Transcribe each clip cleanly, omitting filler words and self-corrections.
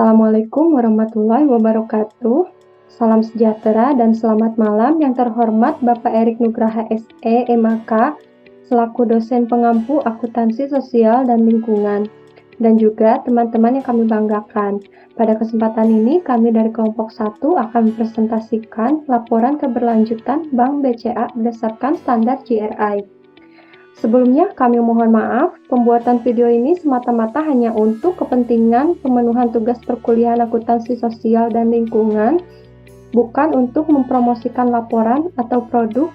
Assalamualaikum warahmatullahi wabarakatuh. Salam sejahtera dan selamat malam yang terhormat Bapak Erik Nugraha SE, MAK, selaku dosen pengampu akuntansi sosial dan lingkungan, dan juga teman-teman yang kami banggakan. Pada kesempatan ini, kami dari kelompok 1 akan mempresentasikan laporan keberlanjutan Bank BCA berdasarkan standar GRI. Sebelumnya, kami mohon maaf, pembuatan video ini semata-mata hanya untuk kepentingan pemenuhan tugas perkuliahan akuntansi sosial dan lingkungan, bukan untuk mempromosikan laporan atau produk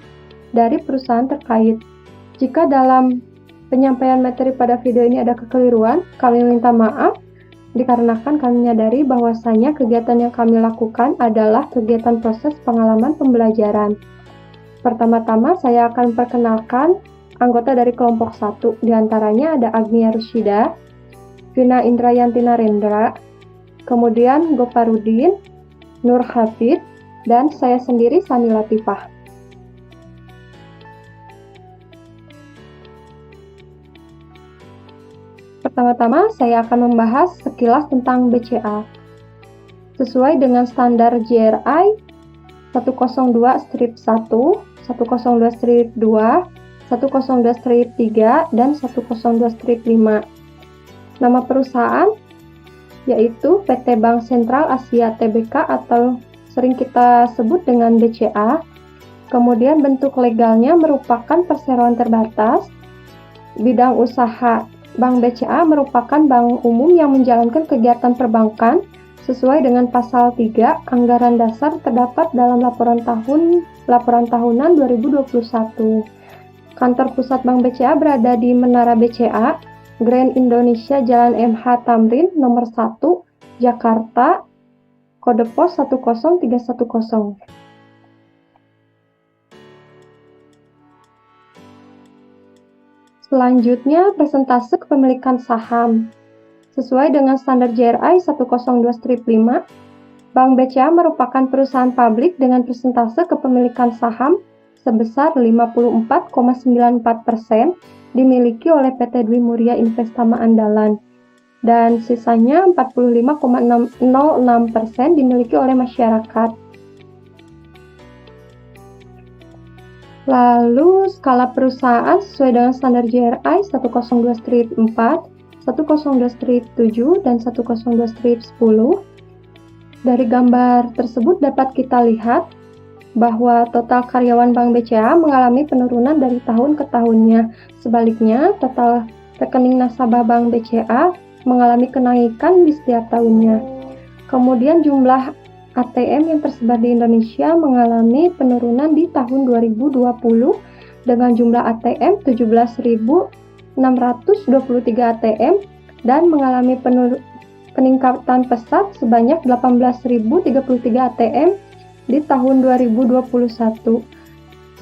dari perusahaan terkait. Jika dalam penyampaian materi pada video ini ada kekeliruan, kami minta maaf, dikarenakan kami menyadari bahwasanya kegiatan yang kami lakukan adalah kegiatan proses pengalaman pembelajaran. Pertama-tama, saya akan perkenalkan anggota dari kelompok 1, diantaranya ada Agnia Rusyida, Vina Indrayanti Narendra, kemudian Goparudin, Nur Hafid, dan saya sendiri Sani Latifah. Pertama-tama saya akan membahas sekilas tentang BCA. Sesuai dengan standar GRI 102-1, 102-2, 102-3, dan 102-5. Nama perusahaan yaitu PT Bank Sentral Asia Tbk atau sering kita sebut dengan BCA. Kemudian bentuk legalnya merupakan perseroan terbatas. Bidang usaha Bank BCA merupakan bank umum yang menjalankan kegiatan perbankan sesuai dengan pasal 3 anggaran dasar terdapat dalam laporan tahunan 2021. Kantor pusat Bank BCA berada di Menara BCA, Grand Indonesia Jalan MH Tamrin, nomor 1, Jakarta, kode pos 10310. Selanjutnya, persentase kepemilikan saham. Sesuai dengan standar GRI 102-5, Bank BCA merupakan perusahaan publik dengan persentase kepemilikan saham sebesar 54,94% dimiliki oleh PT Dwi Muria Investama Andalan dan sisanya 45,06% dimiliki oleh masyarakat. Lalu skala perusahaan sesuai dengan standar GRI 102-4, 102-7, dan 102-10. Dari gambar tersebut dapat kita lihat bahwa total karyawan Bank BCA mengalami penurunan dari tahun ke tahunnya. Sebaliknya, total rekening nasabah Bank BCA mengalami kenaikan di setiap tahunnya. Kemudian jumlah ATM yang tersebar di Indonesia mengalami penurunan di tahun 2020 dengan jumlah ATM 17.623 ATM dan mengalami peningkatan pesat sebanyak 18.033 ATM di tahun 2021.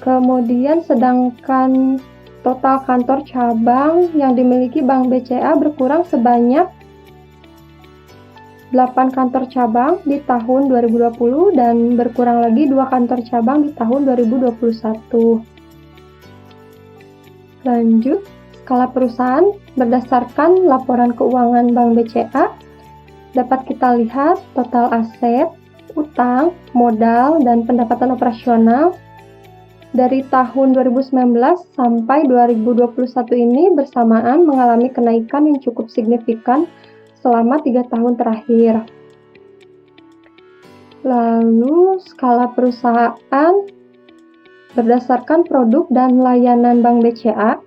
Kemudian sedangkan total kantor cabang yang dimiliki Bank BCA berkurang sebanyak 8 kantor cabang di tahun 2020 dan berkurang lagi 2 kantor cabang di tahun 2021. Lanjut, skala perusahaan berdasarkan laporan keuangan Bank BCA dapat kita lihat total aset, utang, modal, dan pendapatan operasional dari tahun 2019 sampai 2021 ini bersamaan mengalami kenaikan yang cukup signifikan selama 3 tahun terakhir. Lalu skala perusahaan berdasarkan produk dan layanan Bank BCA.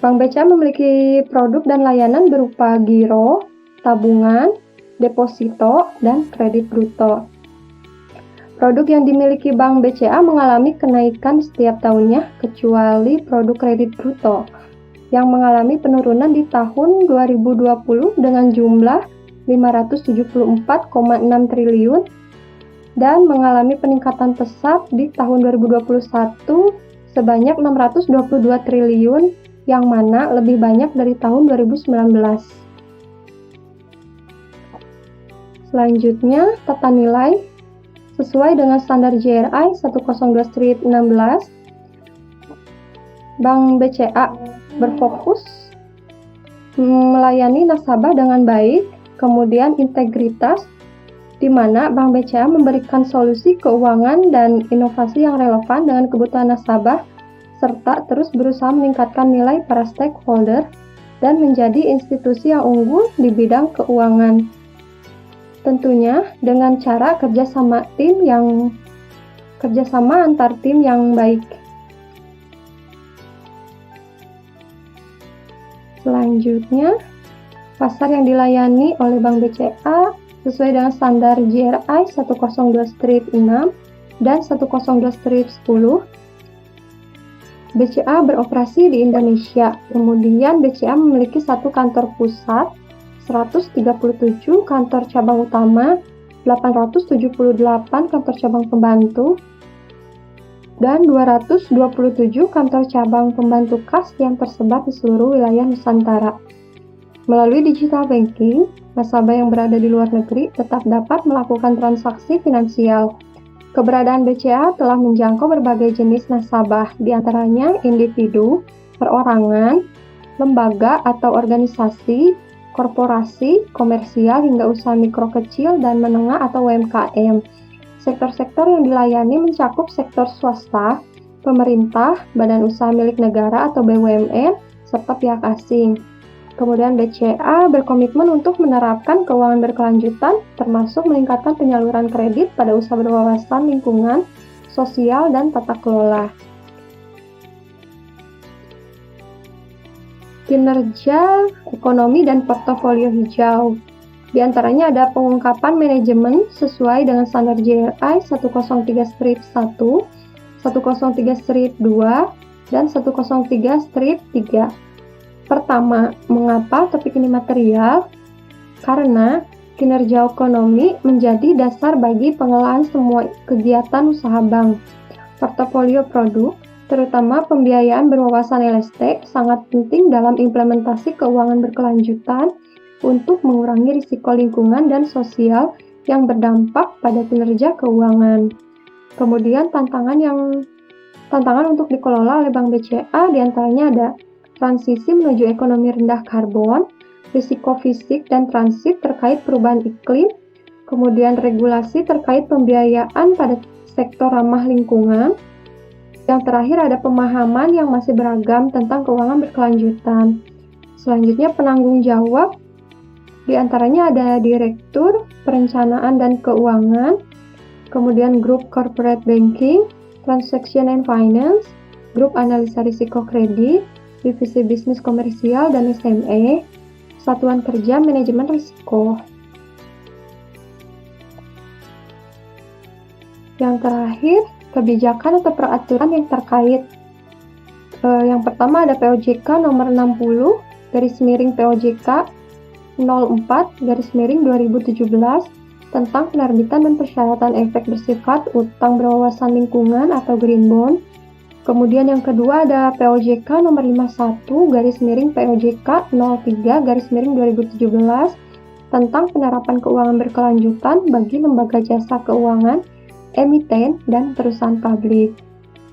Bank BCA memiliki produk dan layanan berupa giro, tabungan, deposito, dan kredit bruto. Produk yang dimiliki Bank BCA mengalami kenaikan setiap tahunnya, kecuali produk kredit bruto, yang mengalami penurunan di tahun 2020 dengan jumlah 574,6 triliun dan mengalami peningkatan pesat di tahun 2021 sebanyak 622 triliun, yang mana lebih banyak dari tahun 2019. Selanjutnya, tata nilai sesuai dengan standar GRI 102-16, Bank BCA berfokus melayani nasabah dengan baik, kemudian integritas, di mana Bank BCA memberikan solusi keuangan dan inovasi yang relevan dengan kebutuhan nasabah, serta terus berusaha meningkatkan nilai para stakeholder dan menjadi institusi yang unggul di bidang keuangan. Tentunya dengan cara kerjasama antar tim yang baik. Selanjutnya, pasar yang dilayani oleh Bank BCA sesuai dengan standar GRI 102-6 dan 102-10. BCA beroperasi di Indonesia. Kemudian BCA memiliki 1 kantor pusat, 137 kantor cabang utama, 878 kantor cabang pembantu, dan 227 kantor cabang pembantu kas yang tersebar di seluruh wilayah Nusantara. Melalui digital banking, nasabah yang berada di luar negeri tetap dapat melakukan transaksi finansial. Keberadaan BCA telah menjangkau berbagai jenis nasabah, diantaranya individu, perorangan, lembaga atau organisasi, korporasi, komersial hingga usaha mikro kecil dan menengah atau UMKM. Sektor-sektor yang dilayani mencakup sektor swasta, pemerintah, badan usaha milik negara atau BUMN, serta pihak asing. Kemudian BCA berkomitmen untuk menerapkan keuangan berkelanjutan, termasuk meningkatkan penyaluran kredit pada usaha berwawasan lingkungan, sosial, dan tata kelola. Kinerja ekonomi dan portofolio hijau. Di antaranya ada pengungkapan manajemen sesuai dengan standar GRI 103-1, 103-2, dan 103-3. Pertama, mengapa topik ini material? Karena kinerja ekonomi menjadi dasar bagi pengelolaan semua kegiatan usaha bank. Portofolio produk, terutama pembiayaan berwawasan LST, sangat penting dalam implementasi keuangan berkelanjutan untuk mengurangi risiko lingkungan dan sosial yang berdampak pada kinerja keuangan. Kemudian tantangan untuk dikelola oleh Bank BCA diantaranya ada transisi menuju ekonomi rendah karbon, risiko fisik dan transit terkait perubahan iklim, kemudian regulasi terkait pembiayaan pada sektor ramah lingkungan. Yang terakhir ada pemahaman yang masih beragam tentang keuangan berkelanjutan. Selanjutnya penanggung jawab, di antaranya ada Direktur Perencanaan dan Keuangan, kemudian Grup Corporate Banking, Transaction and Finance, Grup Analisa Risiko Kredit, Divisi Bisnis Komersial dan SME, Satuan Kerja Manajemen Risiko. Yang terakhir, kebijakan atau peraturan yang terkait. Yang pertama ada POJK nomor 60 POJK 04/2017 tentang penerbitan dan persyaratan efek bersifat utang berwawasan lingkungan atau green bond. Kemudian yang kedua ada POJK nomor 51/POJK 03/2017 tentang penerapan keuangan berkelanjutan bagi lembaga jasa keuangan, emiten, dan perusahaan publik.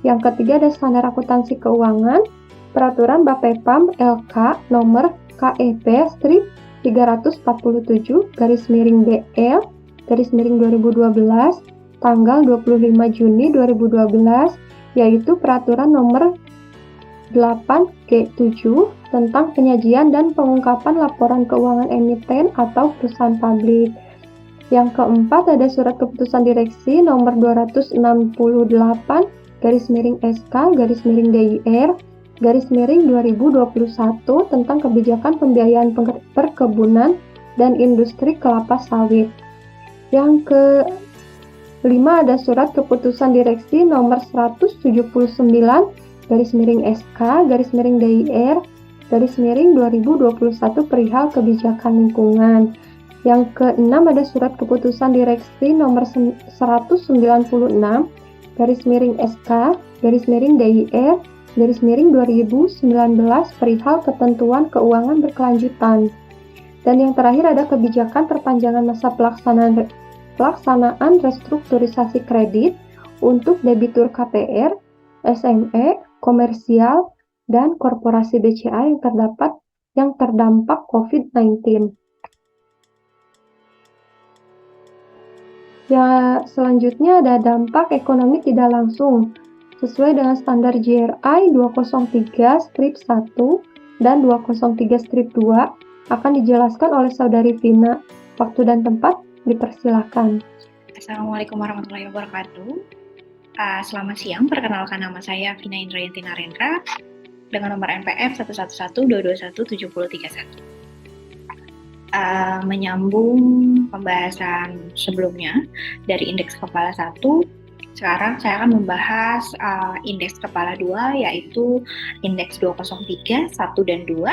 Yang ketiga ada standar akuntansi keuangan, peraturan Bapepam LK nomor KEP 347/BL/2012 tanggal 25 Juni 2012, yaitu peraturan nomor 8G7 tentang penyajian dan pengungkapan laporan keuangan emiten atau perusahaan publik. Yang keempat ada surat keputusan direksi nomor 268/SK/DIR/2021 tentang kebijakan pembiayaan perkebunan dan industri kelapa sawit. Yang kelima ada surat keputusan direksi nomor 179/SK/DIR/2021 perihal kebijakan lingkungan. Yang keenam ada surat keputusan direksi nomor 190/SK/DIR/2019 perihal ketentuan keuangan berkelanjutan. Dan yang terakhir ada kebijakan perpanjangan masa pelaksanaan restrukturisasi kredit untuk debitur KPR, SME, komersial, dan korporasi BCA yang terdampak COVID-19. Ya, selanjutnya ada dampak ekonomi tidak langsung. Sesuai dengan standar GRI 203 strip 1 dan 203 strip 2 akan dijelaskan oleh Saudari Vina. Waktu dan tempat dipersilakan. Assalamualaikum warahmatullahi wabarakatuh. Selamat siang, perkenalkan nama saya Vina Indrayanti Narendra dengan nomor NPF 11122217031. Menyambung pembahasan sebelumnya dari indeks kepala 1, sekarang saya akan membahas indeks kepala 2, yaitu indeks 203, 1 dan 2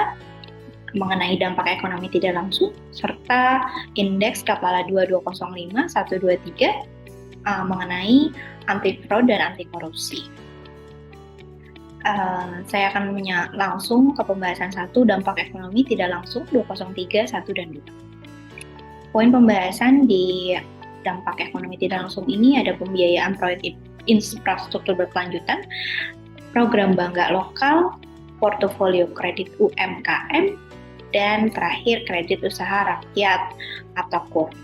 mengenai dampak ekonomi tidak langsung, serta indeks kepala 2 205, 1, 2, 3 mengenai anti fraud dan anti korupsi. Saya akan langsung ke pembahasan 1, dampak ekonomi tidak langsung 203, 1 dan 2. Poin pembahasan di dampak ekonomi tidak langsung ini ada pembiayaan proyek infrastruktur berkelanjutan, program bangga lokal, portofolio kredit UMKM, dan terakhir kredit usaha rakyat atau KUR.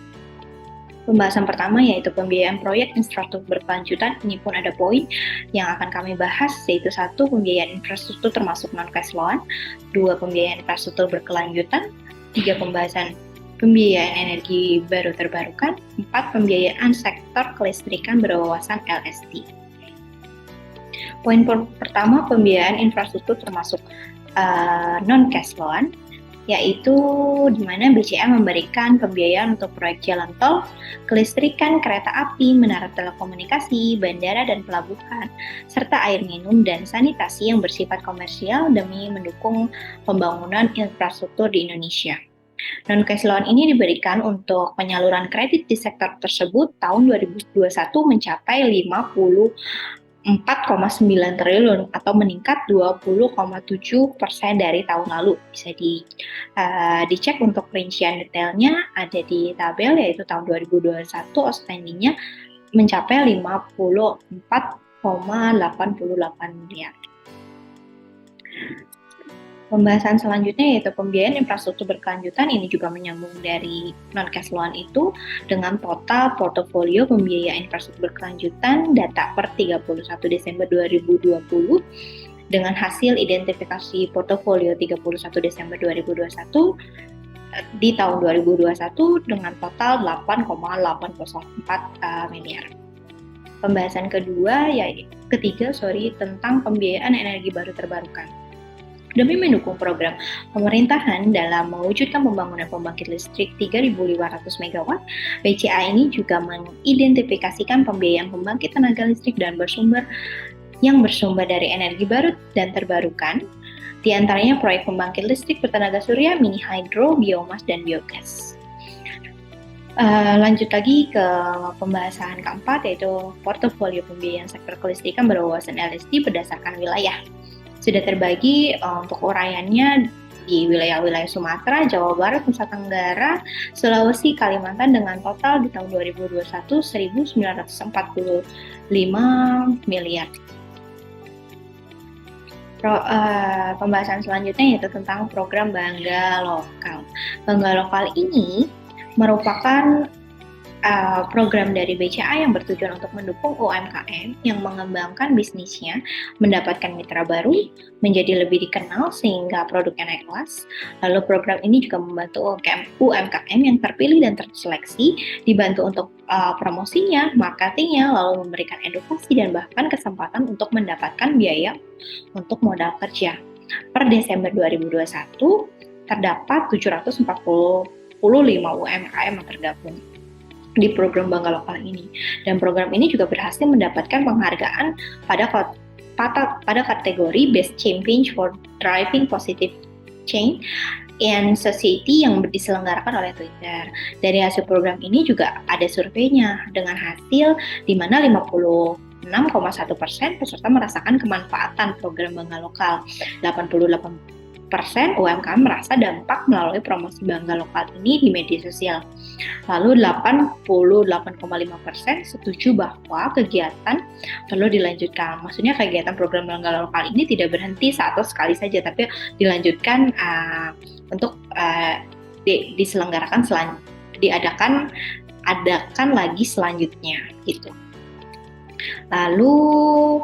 Pembahasan pertama yaitu pembiayaan proyek infrastruktur berkelanjutan. Ini pun ada poin yang akan kami bahas, yaitu 1, pembiayaan infrastruktur termasuk non-cash loan, 2, pembiayaan infrastruktur berkelanjutan, 3, pembahasan pembiayaan energi baru terbarukan, 4, pembiayaan sektor kelistrikan berwawasan LST. Poin pertama, pembiayaan infrastruktur termasuk non-cash loan, yaitu di mana BCA memberikan pembiayaan untuk proyek jalan tol, kelistrikan, kereta api, menara telekomunikasi, bandara dan pelabuhan, serta air minum dan sanitasi yang bersifat komersial demi mendukung pembangunan infrastruktur di Indonesia. Non-cash loan ini diberikan untuk penyaluran kredit di sektor tersebut tahun 2021 mencapai 4,9 triliun atau meningkat 20,7% dari tahun lalu. Bisa dicek untuk rincian detailnya ada di tabel, yaitu tahun 2021 outstanding-nya mencapai 54,88 miliar. Pembahasan selanjutnya yaitu pembiayaan infrastruktur berkelanjutan. Ini juga menyambung dari non-cash loan itu dengan total portofolio pembiayaan infrastruktur berkelanjutan data per 31 Desember 2020 dengan hasil identifikasi portofolio 31 Desember 2021 di tahun 2021 dengan total 8,804 miliar. Pembahasan ketiga tentang pembiayaan energi baru terbarukan. Demi mendukung program pemerintahan dalam mewujudkan pembangunan pembangkit listrik 3.500 MW, BCA ini juga mengidentifikasikan pembiayaan pembangkit tenaga listrik dan bersumber dari energi baru dan terbarukan, di antaranya proyek pembangkit listrik bertenaga surya, mini hydro, biomas, dan biogas. Lanjut lagi ke pembahasan keempat, yaitu portofolio pembiayaan sektor kelistrikan berwawasan LST berdasarkan wilayah. Sudah terbagi untuk uraiannya di wilayah-wilayah Sumatera, Jawa Barat, Nusa Tenggara, Sulawesi, Kalimantan dengan total di tahun 2021 1.945 miliar. Pembahasan selanjutnya yaitu tentang program Bangga Lokal. Bangga Lokal ini merupakan program dari BCA yang bertujuan untuk mendukung UMKM yang mengembangkan bisnisnya, mendapatkan mitra baru, menjadi lebih dikenal sehingga produknya naik kelas. Lalu program ini juga membantu UMKM yang terpilih dan terseleksi, dibantu untuk promosinya, marketingnya, lalu memberikan edukasi dan bahkan kesempatan untuk mendapatkan biaya untuk modal kerja. Per Desember 2021, terdapat 745 UMKM yang tergabung di program Bangga Lokal ini, dan program ini juga berhasil mendapatkan penghargaan pada kategori Best Champion for Driving Positive Change in Society yang diselenggarakan oleh Twitter. Dari hasil program ini juga ada surveinya dengan hasil di mana 56,1% peserta merasakan kemanfaatan program Bangga Lokal. 88% UMKM merasa dampak melalui promosi Bangga Lokal ini di media sosial. Lalu 88,5% setuju bahwa kegiatan perlu dilanjutkan. Maksudnya kegiatan program Bangga Lokal ini tidak berhenti atau sekali saja, tapi dilanjutkan untuk diadakan adakan lagi selanjutnya gitu. Lalu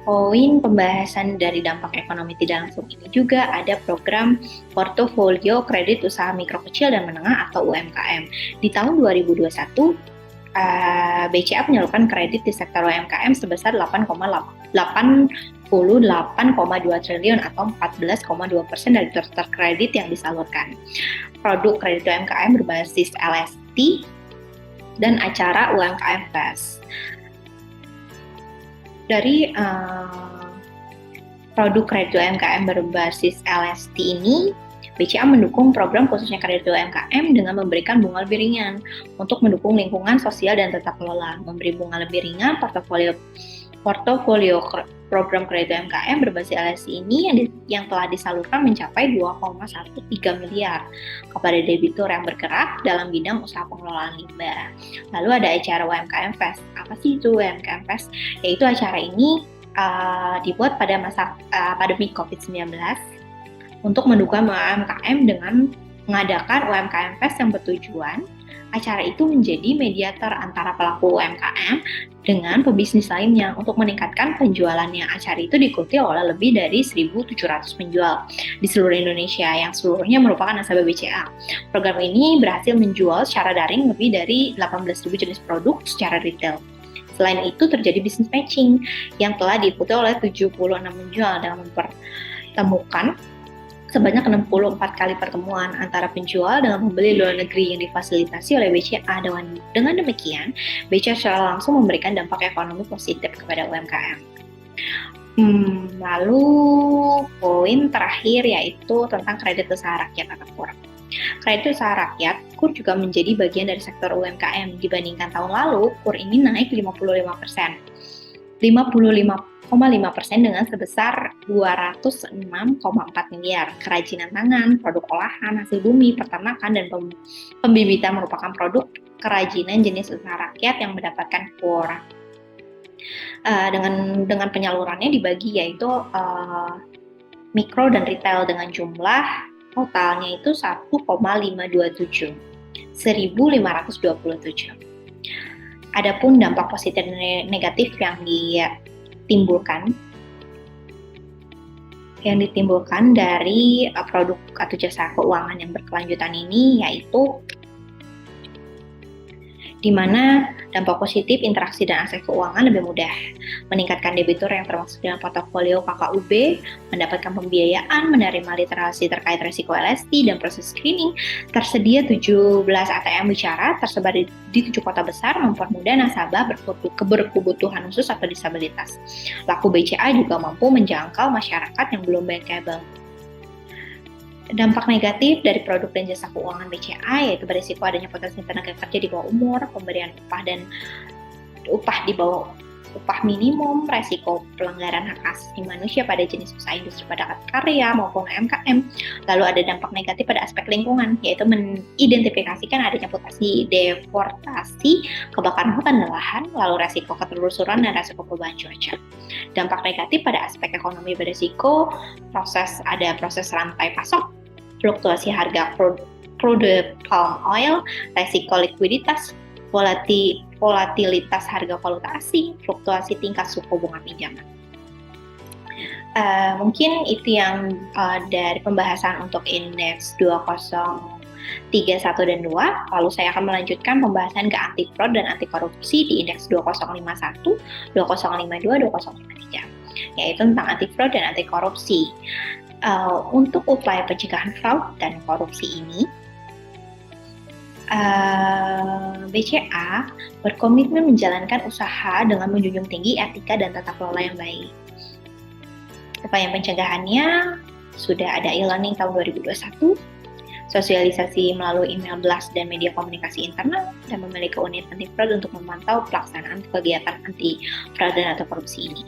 poin pembahasan dari dampak ekonomi tidak langsung ini juga ada program portofolio kredit usaha mikro kecil dan menengah atau UMKM. Di tahun 2021 BCA menyalurkan kredit di sektor UMKM sebesar 88,2 triliun atau 14,2% dari total kredit yang disalurkan. Produk kredit UMKM berbasis LST dan acara UMKM Fest. Dari produk kredit UMKM berbasis LST ini, BCA mendukung program khususnya kredit UMKM dengan memberikan bunga lebih ringan untuk mendukung lingkungan sosial dan tata kelola. Memberi bunga lebih ringan portofolio program kredit UMKM berbasis LST ini yang telah disalurkan mencapai 2,13 miliar kepada debitur yang bergerak dalam bidang usaha pengelolaan limbah. Lalu ada acara UMKM Fest. Apa sih itu UMKM Fest? Yaitu acara ini dibuat pada masa pandemi COVID-19 untuk mendukung UMKM dengan mengadakan UMKM Fest yang bertujuan acara itu menjadi mediator antara pelaku UMKM dengan pebisnis lainnya untuk meningkatkan penjualannya. Acara itu diikuti oleh lebih dari 1.700 penjual di seluruh Indonesia yang seluruhnya merupakan nasabah BCA. Program ini berhasil menjual secara daring lebih dari 18.000 jenis produk secara retail. Selain itu terjadi business matching yang telah diikuti oleh 76 penjual dengan mempertemukan sebanyak 64 kali pertemuan antara penjual dengan pembeli luar negeri yang difasilitasi oleh BCA. Dengan demikian, BCA secara langsung memberikan dampak ekonomi positif kepada UMKM. Lalu poin terakhir yaitu tentang kredit usaha rakyat atau KUR. Kredit usaha rakyat, KUR juga menjadi bagian dari sektor UMKM. Dibandingkan tahun lalu, KUR ini naik 55%. 55,5% dengan sebesar 206,4 miliar. Kerajinan tangan, produk olahan, hasil bumi, peternakan, dan pembibitan merupakan produk kerajinan jenis usaha rakyat yang mendapatkan KUR. Dengan penyalurannya dibagi yaitu mikro dan retail dengan jumlah totalnya itu 1,527. Adapun dampak positif dan negatif yang ditimbulkan dari produk atau jasa keuangan yang berkelanjutan ini yaitu di mana dampak positif interaksi dan akses keuangan lebih mudah, meningkatkan debitur yang termasuk dalam portofolio KKUB, mendapatkan pembiayaan, menerima literasi terkait risiko LST dan proses screening, tersedia 17 ATM bicara tersebar di 7 kota besar, mempermudah nasabah berkebutuhan khusus atau disabilitas. Laku BCA juga mampu menjangkau masyarakat yang belum bankable. Dampak negatif dari produk dan jasa keuangan BCA yaitu berisiko adanya potensi tenaga kerja di bawah umur, pemberian upah di bawah upah minimum, resiko pelanggaran hak asasi manusia pada jenis usaha industri padat karya maupun UMKM. Lalu ada dampak negatif pada aspek lingkungan, yaitu mengidentifikasikan adanya mutasi deforestasi, kebakaran hutan dan lahan, lalu resiko ketelusuran dan resiko perubahan cuaca. Dampak negatif pada aspek ekonomi berisiko proses rantai pasok, fluktuasi harga crude palm oil, resiko likuiditas, volatilitas harga valuta asing, fluktuasi tingkat suku bunga pinjaman. Mungkin itu yang dari pembahasan untuk indeks 2031 dan 2. Lalu saya akan melanjutkan pembahasan ke anti fraud dan anti korupsi di indeks 2051, 2052, 2053, yaitu tentang anti fraud dan anti korupsi. Untuk upaya pencegahan fraud dan korupsi ini, BCA berkomitmen menjalankan usaha dengan menjunjung tinggi etika dan tata kelola yang baik. Upaya pencegahannya sudah ada e-learning tahun 2021, sosialisasi melalui email blast dan media komunikasi internal, dan memiliki unit anti fraud untuk memantau pelaksanaan kegiatan anti fraud dan atau korupsi ini.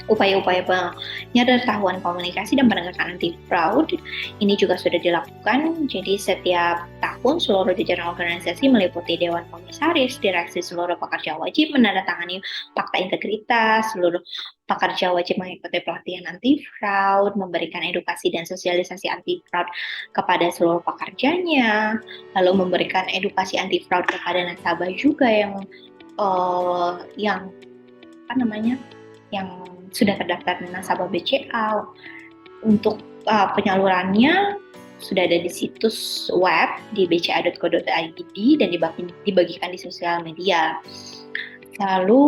Upaya-upaya penyederhanawan komunikasi dan penegakan anti fraud ini juga sudah dilakukan. Jadi setiap tahun seluruh jajaran organisasi meliputi Dewan Komisaris, direksi seluruh pekerja wajib menandatangani fakta integritas, seluruh pekerja wajib mengikuti pelatihan anti fraud, memberikan edukasi dan sosialisasi anti fraud kepada seluruh pekerjanya, lalu memberikan edukasi anti fraud kepada nasabah juga yang yang sudah terdaftar nasabah BCA. Untuk penyalurannya sudah ada di situs web di bca.co.id dan dibagikan di sosial media. Lalu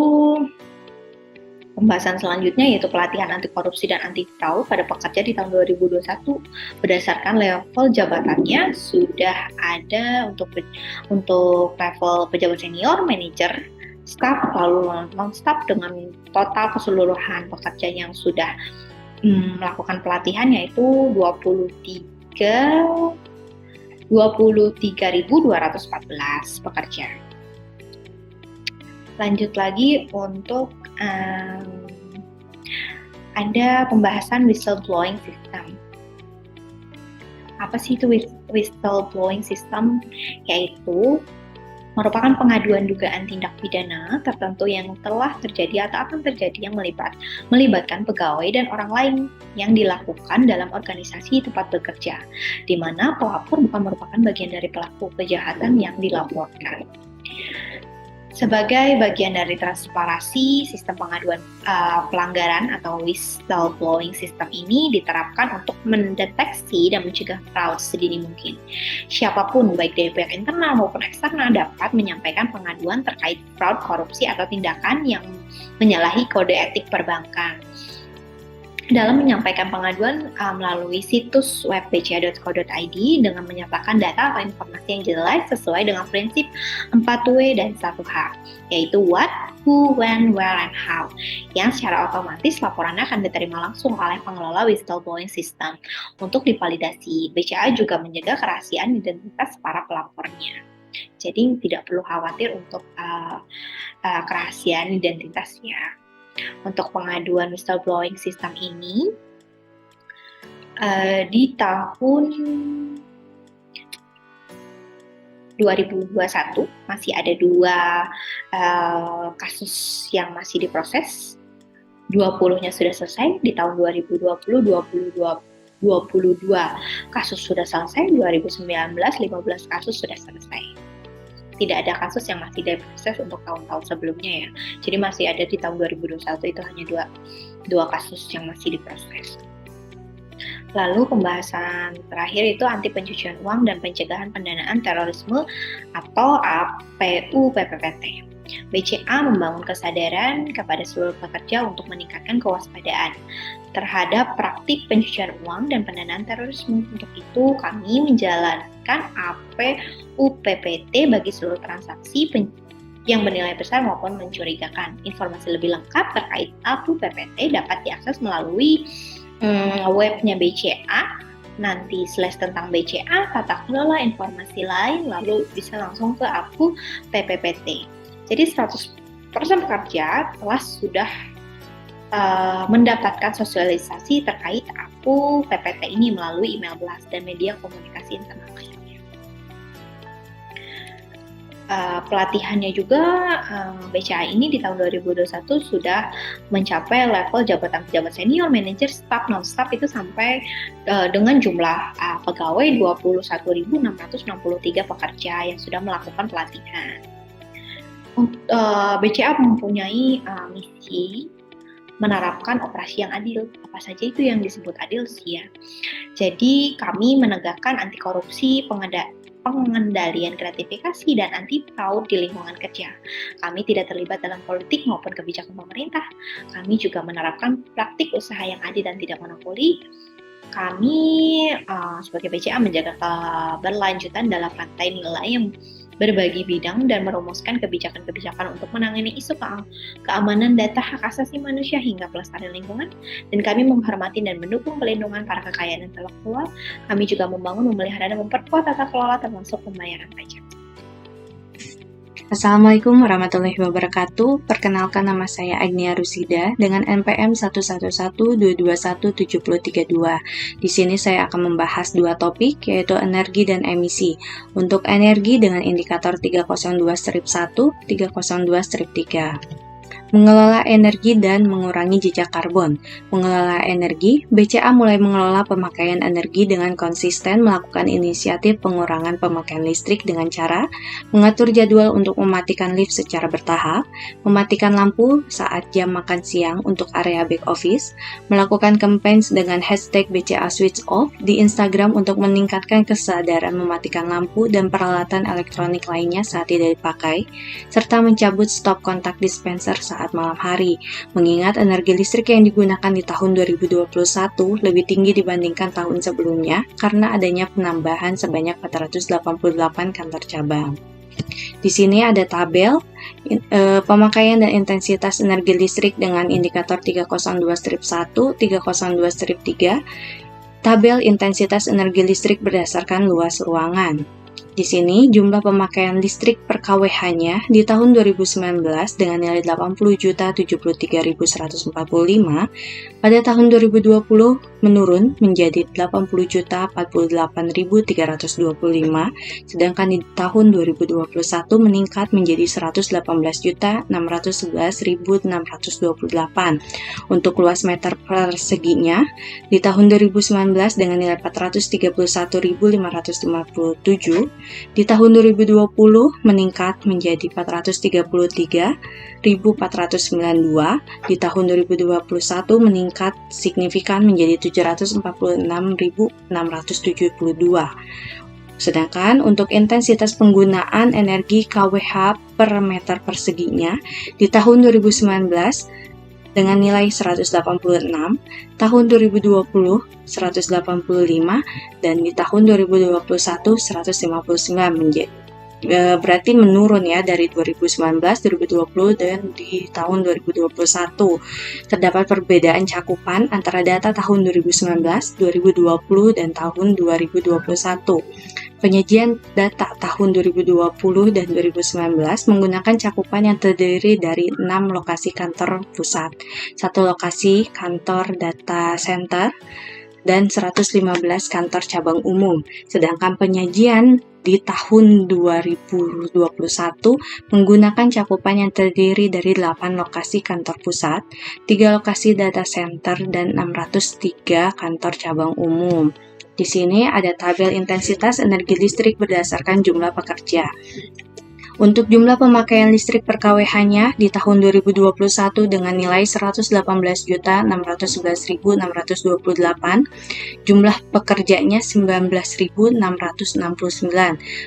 pembahasan selanjutnya yaitu pelatihan anti korupsi dan anti fraud pada pekerja di tahun 2021 berdasarkan level jabatannya sudah ada untuk level pejabat senior, manajer, staf, lalu non-staf dengan total keseluruhan pekerja yang sudah melakukan pelatihan yaitu 23.214 pekerja. Lanjut lagi untuk ada pembahasan whistleblowing system. Apa sih itu whistleblowing system? Yaitu merupakan pengaduan dugaan tindak pidana tertentu yang telah terjadi atau akan terjadi yang melibatkan pegawai dan orang lain yang dilakukan dalam organisasi tempat bekerja, di mana pelapor bukan merupakan bagian dari pelaku kejahatan yang dilaporkan. Sebagai bagian dari transparansi sistem pengaduan pelanggaran atau whistleblowing system ini diterapkan untuk mendeteksi dan mencegah fraud sedini mungkin. Siapapun baik dari pihak internal maupun eksternal dapat menyampaikan pengaduan terkait fraud, korupsi atau tindakan yang menyalahi kode etik perbankan. Dalam menyampaikan pengaduan melalui situs web bca.co.id dengan menyertakan data atau informasi yang jelas sesuai dengan prinsip 4W dan 1H, yaitu what, who, when, where, and how, yang secara otomatis laporannya akan diterima langsung oleh pengelola whistleblowing system untuk divalidasi. BCA juga menjaga kerahasiaan identitas para pelapornya. Jadi tidak perlu khawatir untuk kerahasiaan identitasnya. Untuk pengaduan whistleblowing system ini di tahun 2021 masih ada 2 kasus yang masih diproses. 20-nya sudah selesai. Di tahun 2020 22 kasus sudah selesai, 2019 15 kasus sudah selesai. Tidak ada kasus yang masih diproses untuk tahun-tahun sebelumnya ya. Jadi masih ada di tahun 2021 itu hanya dua kasus yang masih diproses. Lalu pembahasan terakhir itu anti pencucian uang dan pencegahan pendanaan terorisme atau APU-PPPT. BCA membangun kesadaran kepada seluruh pekerja untuk meningkatkan kewaspadaan terhadap praktik pencucian uang dan pendanaan terorisme. Untuk itu kami menjalankan APU-PPT bagi seluruh transaksi yang bernilai besar maupun mencurigakan. Informasi lebih lengkap terkait APU-PPT dapat diakses melalui webnya BCA, nanti /tentang BCA, tata kelola informasi lain, lalu bisa langsung ke APU-PPT. Jadi 100% pekerja telah sudah mendapatkan sosialisasi terkait APU-PPT ini melalui email blast dan media komunikasi internal lainnya. Pelatihannya juga BCA ini di tahun 2021 sudah mencapai level jabatan pejabat senior, manajer, staf, non-staf itu sampai dengan jumlah pegawai 21.663 pekerja yang sudah melakukan pelatihan. BCA mempunyai misi menerapkan operasi yang adil. Apa saja itu yang disebut adil sih ya. Jadi kami menegakkan anti korupsi, pengendalian gratifikasi, dan anti fraud di lingkungan kerja. Kami tidak terlibat dalam politik maupun kebijakan pemerintah. Kami juga menerapkan praktik usaha yang adil dan tidak monopoli. Kami sebagai BCA menjaga keberlanjutan dalam rantai nilai yang berbagi bidang dan merumuskan kebijakan-kebijakan untuk menangani isu keamanan data, hak asasi manusia hingga pelestarian lingkungan, dan kami menghormati dan mendukung pelindungan para kekayaan intelektual. Kami juga membangun, memelihara, dan memperkuat tata kelola termasuk pembayaran pajak. Assalamualaikum warahmatullahi wabarakatuh. Perkenalkan, nama saya Agnia Rusida dengan NPM 11122217032. Di sini saya akan membahas dua topik, yaitu energi dan emisi. Untuk energi dengan indikator 302-1, 302-3. Mengelola energi dan mengurangi jejak karbon. Mengelola energi, BCA mulai mengelola pemakaian energi dengan konsisten melakukan inisiatif pengurangan pemakaian listrik dengan cara mengatur jadwal untuk mematikan lift secara bertahap, mematikan lampu saat jam makan siang untuk area back office, melakukan campaign dengan hashtag BCA Switch Off di Instagram untuk meningkatkan kesadaran mematikan lampu dan peralatan elektronik lainnya saat tidak dipakai, serta mencabut stop kontak dispenser saat malam hari, mengingat energi listrik yang digunakan di tahun 2021 lebih tinggi dibandingkan tahun sebelumnya karena adanya penambahan sebanyak 488 kantor cabang. Di sini ada tabel pemakaian dan intensitas energi listrik dengan indikator 302-1, 302-3, tabel intensitas energi listrik berdasarkan luas ruangan. Di sini, jumlah pemakaian listrik per kWh-nya di tahun 2019 dengan nilai 80.073.145, pada tahun 2020 menurun menjadi 80.048.325, sedangkan di tahun 2021 meningkat menjadi 118.611.628. Untuk luas meter perseginya, di tahun 2019 dengan nilai 431.557, di tahun 2020 meningkat menjadi 433.492, di tahun 2021 meningkat signifikan menjadi 746.672. Sedangkan untuk intensitas penggunaan energi kWh per meter perseginya di tahun 2019 dengan nilai 186, tahun 2020 185, dan di tahun 2021 159 berarti menurun ya dari 2019, 2020 dan di tahun 2021. Terdapat perbedaan cakupan antara data tahun 2019, 2020 dan tahun 2021. Penyajian data tahun 2020 dan 2019 menggunakan cakupan yang terdiri dari 6 lokasi kantor pusat, 1 lokasi kantor data center, dan 115 kantor cabang umum. Sedangkan penyajian di tahun 2021 menggunakan cakupan yang terdiri dari 8 lokasi kantor pusat, 3 lokasi data center, dan 603 kantor cabang umum. Di sini ada tabel intensitas energi listrik berdasarkan jumlah pekerja. Untuk jumlah pemakaian listrik per kWh-nya di tahun 2021 dengan nilai 118.611.628, jumlah pekerjanya 19.669,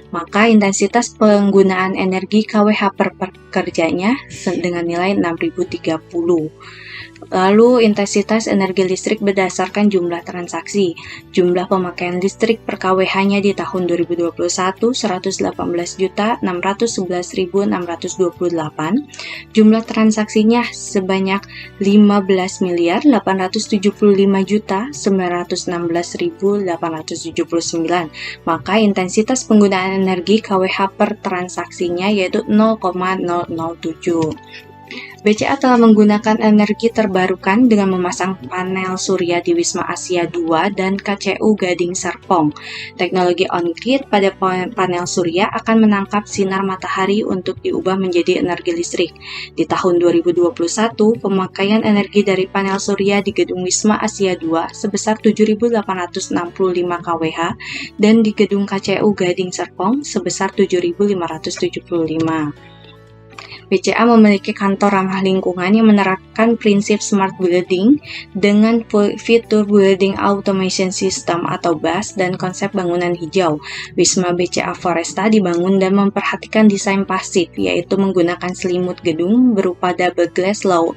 maka intensitas penggunaan energi kWh per pekerjanya dengan nilai 6.030. Lalu intensitas energi listrik berdasarkan jumlah transaksi. Jumlah pemakaian listrik per kWh-nya di tahun 2021 118.611.628. Jumlah transaksinya sebanyak 15.875.916.879. Maka intensitas penggunaan energi kWh per transaksinya yaitu 0,007. BCA telah menggunakan energi terbarukan dengan memasang panel surya di Wisma Asia II dan KCU Gading Serpong. Teknologi on-grid pada panel surya akan menangkap sinar matahari untuk diubah menjadi energi listrik. Di tahun 2021, pemakaian energi dari panel surya di gedung Wisma Asia II sebesar 7.865 kWh dan di gedung KCU Gading Serpong sebesar 7.575. BCA memiliki kantor ramah lingkungan yang menerapkan prinsip Smart Building dengan fitur Building Automation System atau BAS dan konsep bangunan hijau. Wisma BCA Foresta dibangun dan memperhatikan desain pasif, yaitu menggunakan selimut gedung berupa double glass low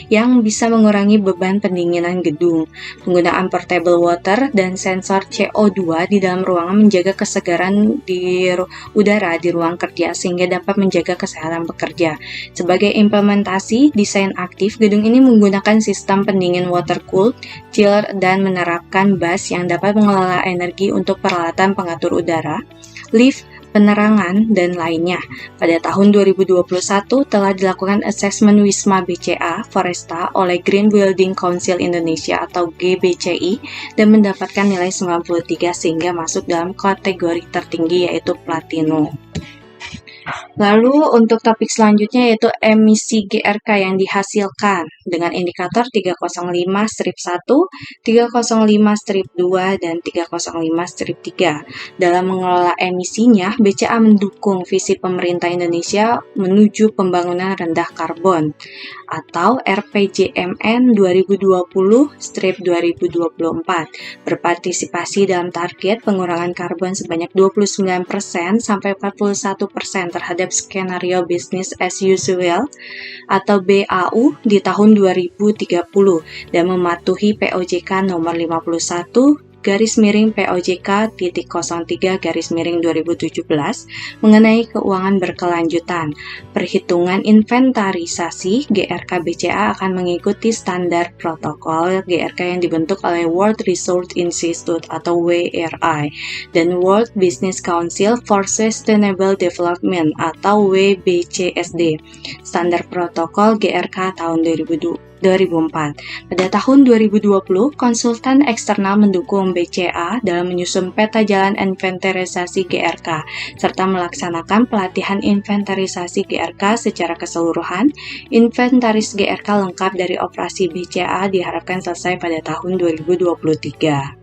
yang bisa mengurangi beban pendinginan gedung. Penggunaan portable water dan sensor CO2 di dalam ruangan menjaga kesegaran di udara di ruang kerja sehingga dapat menjaga kesehatan pekerja. Sebagai implementasi desain aktif, gedung ini menggunakan sistem pendingin water cooled, chiller, dan menerapkan BAS yang dapat mengelola energi untuk peralatan pengatur udara, lift, penerangan, dan lainnya. Pada tahun 2021 telah dilakukan asesmen Wisma BCA Foresta oleh Green Building Council Indonesia atau GBCI dan mendapatkan nilai 93 sehingga masuk dalam kategori tertinggi yaitu Platinum. Lalu untuk topik selanjutnya yaitu emisi GRK yang dihasilkan dengan indikator 305-1, 305-2, dan 305-3. Dalam mengelola emisinya, BCA mendukung visi pemerintah Indonesia menuju pembangunan rendah karbon atau RPJMN 2020-2024 berpartisipasi dalam target pengurangan karbon sebanyak 29% sampai 41% terhadap skenario business as usual atau BAU di tahun 2030 dan mematuhi POJK nomor 51 POJK-03-2017 mengenai keuangan berkelanjutan. Perhitungan inventarisasi GRK BCA akan mengikuti standar protokol GRK yang dibentuk oleh World Resources Institute atau WRI dan World Business Council for Sustainable Development atau WBCSD. Standar protokol GRK tahun 2004. Pada tahun 2020, konsultan eksternal mendukung BCA dalam menyusun peta jalan inventarisasi GRK serta melaksanakan pelatihan inventarisasi GRK secara keseluruhan. Inventaris GRK lengkap dari operasi BCA diharapkan selesai pada tahun 2023.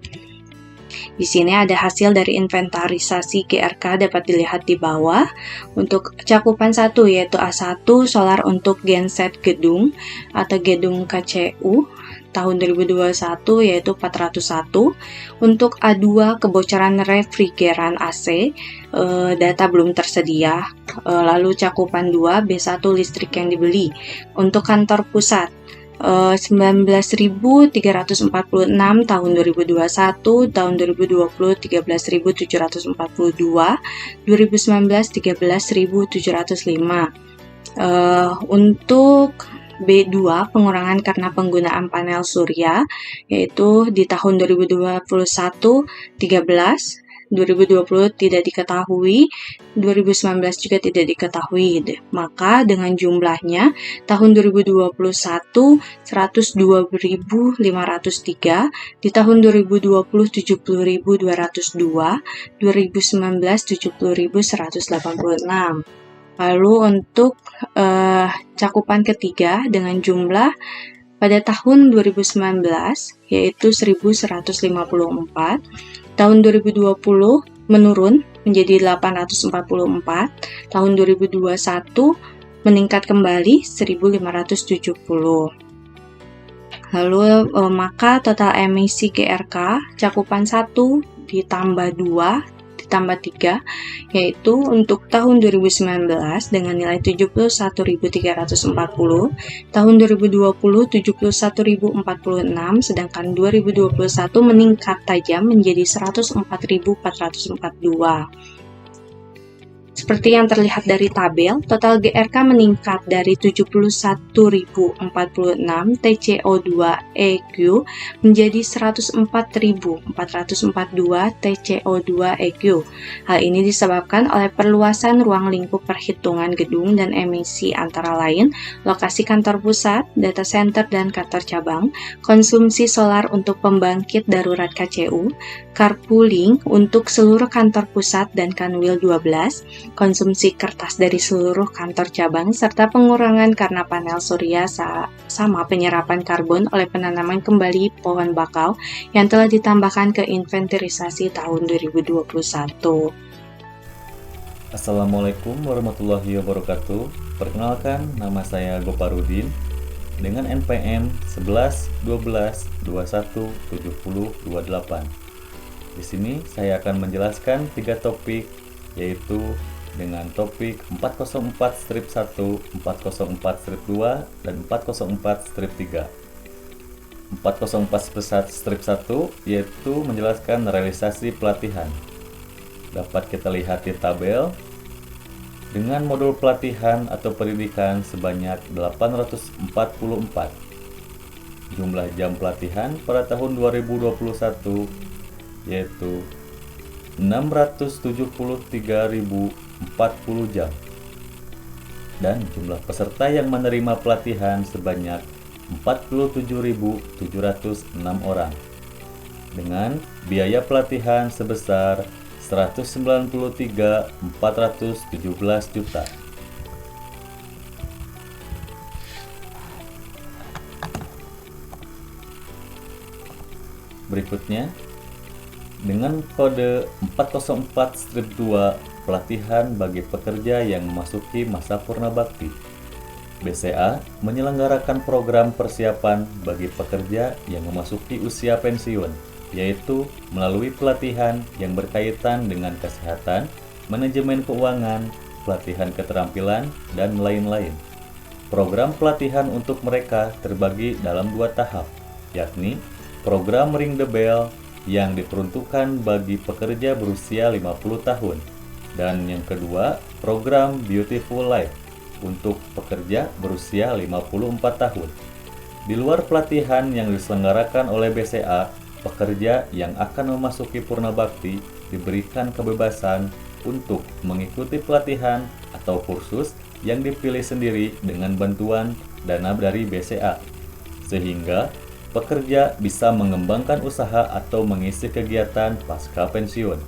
Di sini ada hasil dari inventarisasi GRK dapat dilihat di bawah. Untuk cakupan 1 yaitu A1 solar untuk genset gedung atau gedung KCU tahun 2021 yaitu 401. Untuk A2 kebocoran refrigeran AC data belum tersedia. Lalu cakupan 2 B1 listrik yang dibeli. Untuk kantor pusat 19.346 tahun 2021, tahun 2020 13.742, 2019 13.705. Untuk B2 pengurangan karena penggunaan panel surya yaitu di tahun 2021 13, 2020 tidak diketahui, 2019 juga tidak diketahui. Maka dengan jumlahnya tahun 2021 102.503, di tahun 2020 70.202, 2019 70.186. Lalu untuk cakupan ketiga dengan jumlah pada tahun 2019 yaitu 1.154, tahun 2020 menurun menjadi 844, tahun 2021 meningkat kembali 1.570. Lalu maka total emisi GRK cakupan 1 ditambah 2 ditambah 3 yaitu untuk tahun 2019 dengan nilai 71.340, tahun 2020 71.046, sedangkan 2021 meningkat tajam menjadi 104.442. Seperti yang terlihat dari tabel, total GRK meningkat dari 71.046 TCO2EQ menjadi 104.442 TCO2EQ. Hal ini disebabkan oleh perluasan ruang lingkup perhitungan gedung dan emisi antara lain lokasi kantor pusat, data center dan kantor cabang, konsumsi solar untuk pembangkit darurat KCU, carpooling untuk seluruh kantor pusat dan Kanwil 12, konsumsi kertas dari seluruh kantor cabang, serta pengurangan karena panel surya sama penyerapan karbon oleh penanaman kembali pohon bakau yang telah ditambahkan ke inventarisasi tahun 2021. Assalamualaikum warahmatullahi wabarakatuh. Perkenalkan, nama saya Goparudin dengan NPM 11 12 21 70 28. Di sini saya akan menjelaskan 3 topik, yaitu dengan topik 404-1, 404-2, dan 404-3. 404-1 yaitu menjelaskan realisasi pelatihan. Dapat kita lihat di tabel. Dengan modul pelatihan atau pendidikan sebanyak 844. Jumlah jam pelatihan pada tahun 2021 yaitu 673.040 jam. Dan jumlah peserta yang menerima pelatihan sebanyak 47.706 orang. Dengan biaya pelatihan sebesar 193.417 juta. Berikutnya, dengan kode 404-2 pelatihan bagi pekerja yang memasuki masa purna bakti, BCA menyelenggarakan program persiapan bagi pekerja yang memasuki usia pensiun, yaitu melalui pelatihan yang berkaitan dengan kesehatan, manajemen keuangan, pelatihan keterampilan, dan lain-lain. Program pelatihan untuk mereka terbagi dalam 2 tahap, yakni program Ring the Bell yang diperuntukkan bagi pekerja berusia 50 tahun, dan yang kedua, program Beautiful Life untuk pekerja berusia 54 tahun. Di luar pelatihan yang diselenggarakan oleh BCA, pekerja yang akan memasuki purna bakti diberikan kebebasan untuk mengikuti pelatihan atau kursus yang dipilih sendiri dengan bantuan dana dari BCA, sehingga pekerja bisa mengembangkan usaha atau mengisi kegiatan pasca pensiun.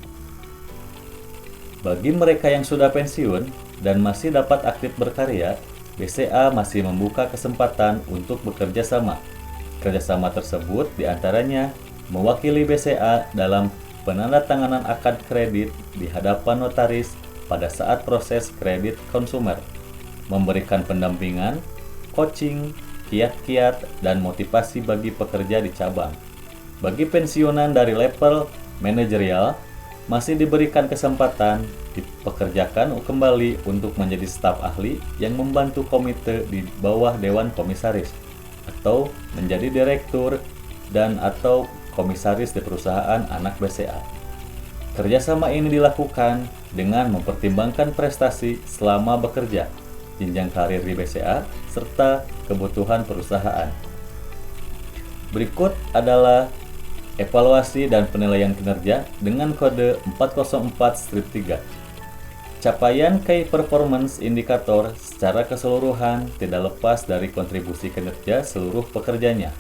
Bagi mereka yang sudah pensiun dan masih dapat aktif berkarya, BCA masih membuka kesempatan untuk bekerja sama. Kerjasama tersebut diantaranya mewakili BCA dalam penandatanganan akad kredit di hadapan notaris pada saat proses kredit konsumer, memberikan pendampingan, coaching, kiat-kiat, dan motivasi bagi pekerja di cabang. Bagi pensiunan dari level manajerial, masih diberikan kesempatan dipekerjakan kembali untuk menjadi staf ahli yang membantu komite di bawah Dewan Komisaris, atau menjadi direktur dan atau komisaris di perusahaan anak BCA. Kerjasama ini dilakukan dengan mempertimbangkan prestasi selama bekerja, jenjang karir di BCA, serta kebutuhan perusahaan. Berikut adalah evaluasi dan penilaian kinerja dengan kode 404-3. Capaian Key Performance Indicator secara keseluruhan tidak lepas dari kontribusi kinerja seluruh pekerjanya.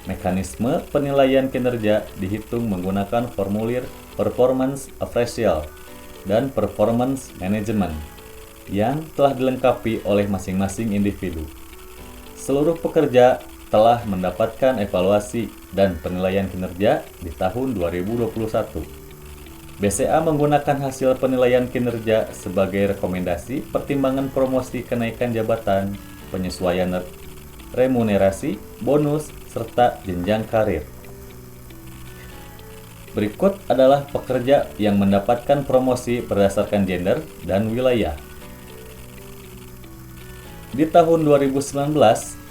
Mekanisme penilaian kinerja dihitung menggunakan formulir Performance Appraisal dan Performance Management yang telah dilengkapi oleh masing-masing individu. Seluruh pekerja telah mendapatkan evaluasi dan penilaian kinerja di tahun 2021. BCA menggunakan hasil penilaian kinerja sebagai rekomendasi pertimbangan promosi kenaikan jabatan, penyesuaian remunerasi, bonus, serta jenjang karir. Berikut adalah pekerja yang mendapatkan promosi berdasarkan gender dan wilayah. Di tahun 2019,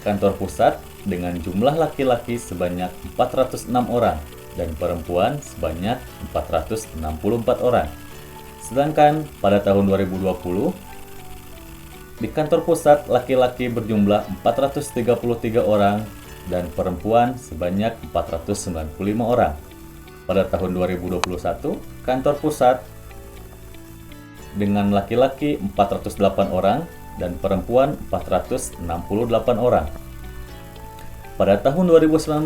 kantor pusat dengan jumlah laki-laki sebanyak 406 orang dan perempuan sebanyak 464 orang. Sedangkan pada tahun 2020, di kantor pusat laki-laki berjumlah 433 orang dan perempuan sebanyak 495 orang. Pada tahun 2021, kantor pusat dengan laki-laki 408 orang dan perempuan 468 orang. Pada tahun 2019,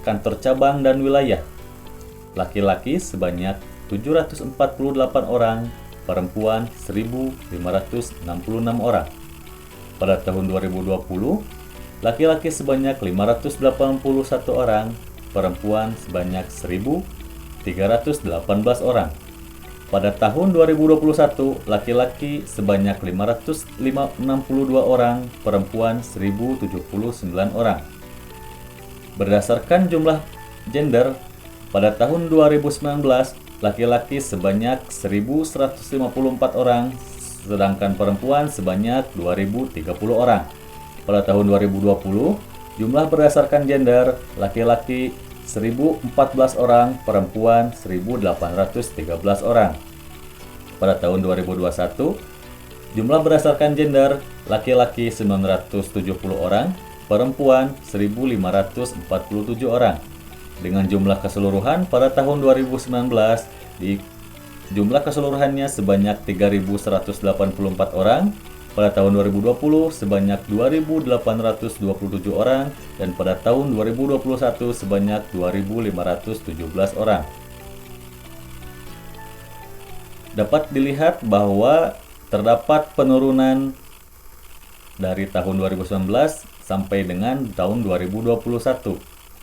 kantor cabang dan wilayah laki-laki sebanyak 748 orang, perempuan 1.566 orang. Pada tahun 2020, laki-laki sebanyak 581 orang, perempuan sebanyak 1.318 orang. Pada tahun 2021, laki-laki sebanyak 562 orang, perempuan 1.079 orang. Berdasarkan jumlah gender, pada tahun 2019, laki-laki sebanyak 1.154 orang, sedangkan perempuan sebanyak 2.030 orang. Pada tahun 2020, jumlah berdasarkan gender, laki-laki 1.014 orang, perempuan 1.813 orang. Pada tahun 2021, jumlah berdasarkan gender, laki-laki 970 orang, perempuan 1.547 orang. Dengan jumlah keseluruhan pada tahun 2019 jumlah keseluruhannya sebanyak 3.184 orang, pada tahun 2020 sebanyak 2.827 orang, dan pada tahun 2021 sebanyak 2.517 orang. Dapat dilihat bahwa terdapat penurunan dari tahun 2019 sampai dengan tahun 2021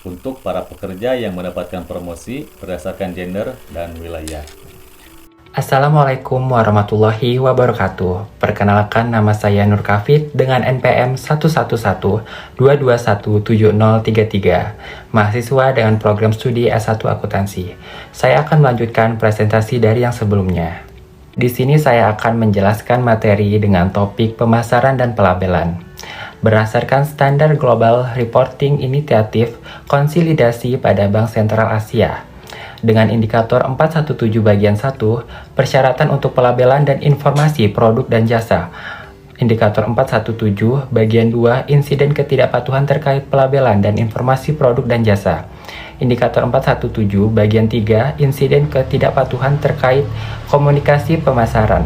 untuk para pekerja yang mendapatkan promosi berdasarkan gender dan wilayah. Assalamualaikum warahmatullahi wabarakatuh. Perkenalkan, nama saya Nur Kafid dengan NPM 111-221-7033, mahasiswa dengan program studi S1 Akuntansi. Saya akan melanjutkan presentasi dari yang sebelumnya. Di sini saya akan menjelaskan materi dengan topik pemasaran dan pelabelan. Berdasarkan Standar Global Reporting Initiative konsolidasi pada Bank Sentral Asia, dengan indikator 417 bagian 1, persyaratan untuk pelabelan dan informasi produk dan jasa. Indikator 417 bagian 2, insiden ketidakpatuhan terkait pelabelan dan informasi produk dan jasa. Indikator 417 bagian 3, insiden ketidakpatuhan terkait komunikasi pemasaran.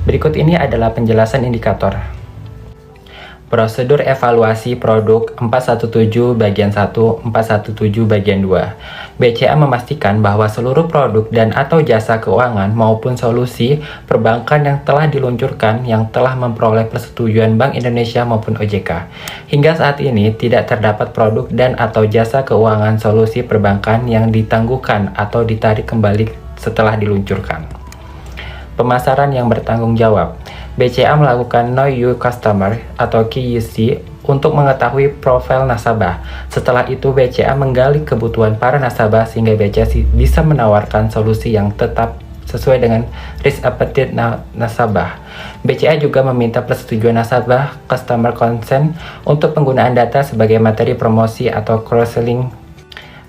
Berikut ini adalah penjelasan indikator. Prosedur evaluasi produk 417 bagian 1, 417 bagian 2. BCA memastikan bahwa seluruh produk dan atau jasa keuangan maupun solusi perbankan yang telah diluncurkan yang telah memperoleh persetujuan Bank Indonesia maupun OJK. Hingga saat ini tidak terdapat produk dan atau jasa keuangan solusi perbankan yang ditangguhkan atau ditarik kembali setelah diluncurkan. Pemasaran yang bertanggung jawab. BCA melakukan Know Your Customer atau KYC untuk mengetahui profil nasabah. Setelah itu BCA menggali kebutuhan para nasabah sehingga BCA bisa menawarkan solusi yang tetap sesuai dengan risk appetite nasabah. BCA juga meminta persetujuan nasabah customer consent untuk penggunaan data sebagai materi promosi atau cross-selling.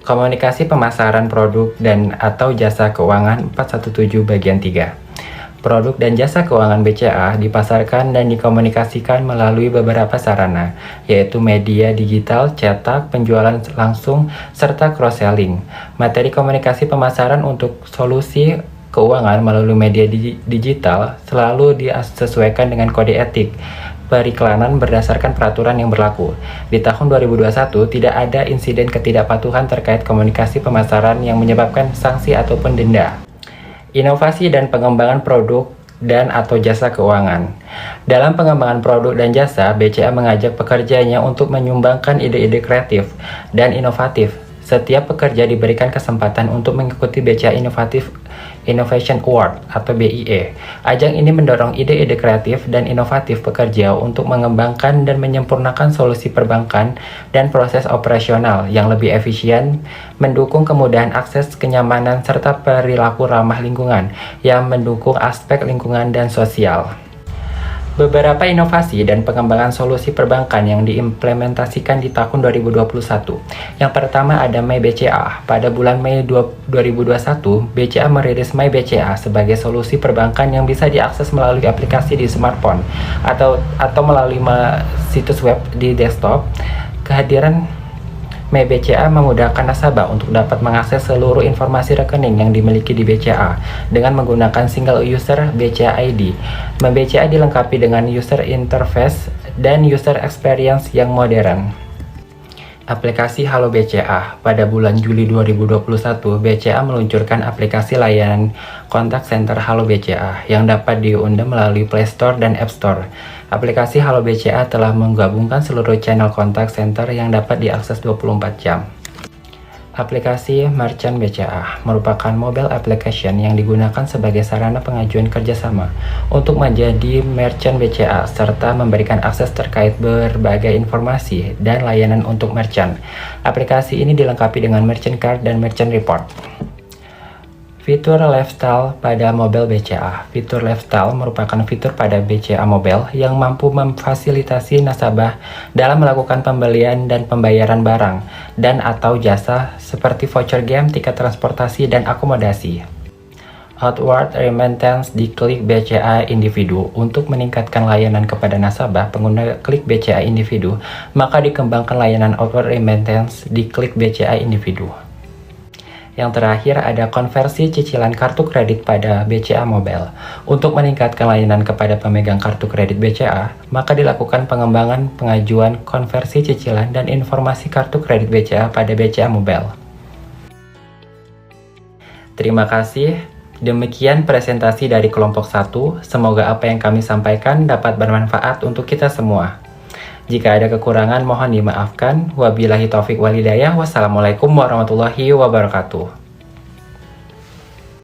Komunikasi pemasaran produk dan atau jasa keuangan 417 bagian 3. Produk dan jasa keuangan BCA dipasarkan dan dikomunikasikan melalui beberapa sarana, yaitu media digital, cetak, penjualan langsung, serta cross-selling. Materi komunikasi pemasaran untuk solusi keuangan melalui media digital selalu disesuaikan dengan kode etik periklanan berdasarkan peraturan yang berlaku. Di tahun 2021, tidak ada insiden ketidakpatuhan terkait komunikasi pemasaran yang menyebabkan sanksi ataupun denda. Inovasi dan pengembangan produk dan atau jasa keuangan. Dalam pengembangan produk dan jasa, BCA mengajak pekerjanya untuk menyumbangkan ide-ide kreatif dan inovatif. Setiap pekerja diberikan kesempatan untuk mengikuti BCA Innovation Award atau BIA. Ajang ini mendorong ide-ide kreatif dan inovatif pekerja untuk mengembangkan dan menyempurnakan solusi perbankan dan proses operasional yang lebih efisien, mendukung kemudahan akses, kenyamanan, serta perilaku ramah lingkungan yang mendukung aspek lingkungan dan sosial. Beberapa inovasi dan pengembangan solusi perbankan yang diimplementasikan di tahun 2021. Yang pertama ada My BCA. Pada bulan Mei 2021, BCA merilis My BCA sebagai solusi perbankan yang bisa diakses melalui aplikasi di smartphone atau melalui situs web di desktop. Kehadiran My BCA memudahkan nasabah untuk dapat mengakses seluruh informasi rekening yang dimiliki di BCA dengan menggunakan single user BCA ID. My BCA dilengkapi dengan user interface dan user experience yang modern. Aplikasi Halo BCA. Pada bulan Juli 2021, BCA meluncurkan aplikasi layanan kontak center Halo BCA yang dapat diunduh melalui Play Store dan App Store. Aplikasi Halo BCA telah menggabungkan seluruh channel kontak center yang dapat diakses 24 jam. Aplikasi Merchant BCA merupakan mobile application yang digunakan sebagai sarana pengajuan kerjasama untuk menjadi merchant BCA serta memberikan akses terkait berbagai informasi dan layanan untuk merchant. Aplikasi ini dilengkapi dengan merchant card dan merchant report. Fitur Lifestyle pada mobile BCA. Fitur Lifestyle merupakan fitur pada BCA Mobile yang mampu memfasilitasi nasabah dalam melakukan pembelian dan pembayaran barang dan atau jasa seperti voucher game, tiket transportasi, dan akomodasi. Outward Remittance di Klik BCA Individu. Untuk meningkatkan layanan kepada nasabah pengguna Klik BCA Individu, maka dikembangkan layanan Outward Remittance di Klik BCA Individu. Yang terakhir ada konversi cicilan kartu kredit pada BCA Mobile. Untuk meningkatkan layanan kepada pemegang kartu kredit BCA, maka dilakukan pengembangan pengajuan konversi cicilan dan informasi kartu kredit BCA pada BCA Mobile. Terima kasih. Demikian presentasi dari kelompok 1. Semoga apa yang kami sampaikan dapat bermanfaat untuk kita semua. Jika ada kekurangan mohon dimaafkan. Wabillahi taufik wal hidayah. Wassalamualaikum warahmatullahi wabarakatuh.